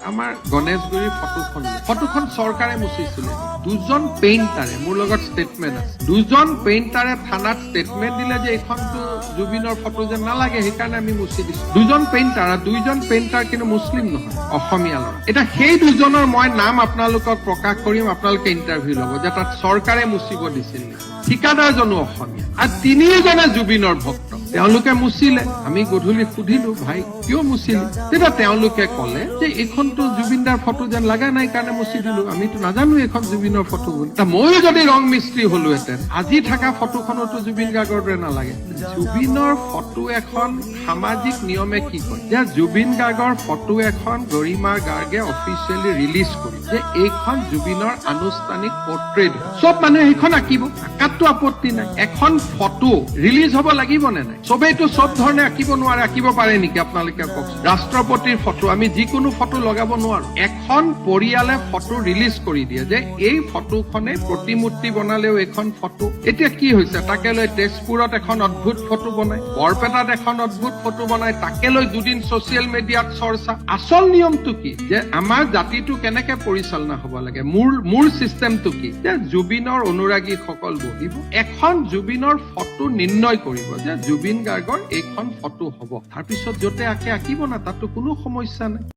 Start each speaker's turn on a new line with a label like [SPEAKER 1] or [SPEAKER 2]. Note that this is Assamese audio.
[SPEAKER 1] আমাৰ গণেশগুৰিৰ ফটোখন চৰকাৰে মুচিছিলে। দুজন পেইণ্টাৰে মোৰ লগত ষ্টেটমেণ্ট আছে, দুজন পেইণ্টাৰে থানাত ষ্টেটমেণ্ট দিলে যে এইখনতো জুবিনৰ ফটো যেন নালাগে, সেইকাৰণে আমি মুচি দিছো। দুজন পেইণ্টাৰ কিন্তু মুছলিম নহয়, অসমীয়া ল'ৰা। এতিয়া সেই দুজনৰ মই নাম আপোনালোকক প্ৰকাশ কৰিম, আপোনালোকে ইণ্টাৰভিউ ল'ব যে তাত চৰকাৰে মুচিব দিছিল। ঠিকাদাৰজনো অসমীয়া আৰু তিনিওজনে জুবিনৰ ভক্ত। তেওঁলোকে মুচিলে। আমি গধূলি সুধিলো, ভাই কিয় মুচিলি? তেতিয়া তেওঁলোকে কলে যে এইখনতো জুবিনদাৰ ফটো যেন লগা নাই কাৰণে মুচি দিলো, আমিতো নাজানো এইখন জুবিনৰ ফটো বুলি। ময়ো যদি ৰং মিস্ত্ৰী হলোহেঁতেন, আজি থকা ফটোখনতো জুবিন গাৰ্গৰ দৰে নালাগে। জুবিনৰ ফটো এখন সামাজিক নিয়মে কি কয় যে জুবিন গাৰ্গৰ ফটো এখন গৰিমা গাৰ্গে অফিচিয়েলি ৰিলিজ কৰি যে এইখন জুবিনৰ আনুষ্ঠানিক পৰ্ট্ৰেট। চব মানুহে সেইখন আঁকিব, আঁকাততো আপত্তি নাই। এখন ফটো ৰিলিজ হব লাগিব নে নাই? চবেইতো চব ধৰণে আঁকিব নোৱাৰে, আঁকিব পাৰে নেকি আপোনালোকে কওক? ৰাষ্ট্ৰপতিৰ ফটো আমি যিকোনো ফটো লগাব নোৱাৰো। এখন পৰিয়ালে ফটো ৰিলিজ কৰি দিয়ে যে এই ফটোখনে প্ৰতিমূৰ্তি বনালেও এইখন ফটো। এতিয়া কি হৈছে, তাকে লৈ তেজপুৰত এখন অদ্ভুত ফটো বনাই, বৰপেটাত এখন অদ্ভুত ফটো বনাই, তাকে লৈ দুদিন ছচিয়েল মিডিয়াত চৰ্চা। আচল নিয়মটো কি যে আমাৰ জাতিটো কেনেকে পৰিচালনা হব লাগে? মূল চিষ্টেমটো কি যে জুবিনৰ অনুৰাগীসকল বহিব, এখন জুবিনৰ ফটো নিৰ্ণয় কৰিব যে জুবিন গাৰ্গৰ এইখন ফটো হ'ব, তাৰপিছত য'তে আঁকে আঁকিব না, তাতো কোনো সমস্যা নাই।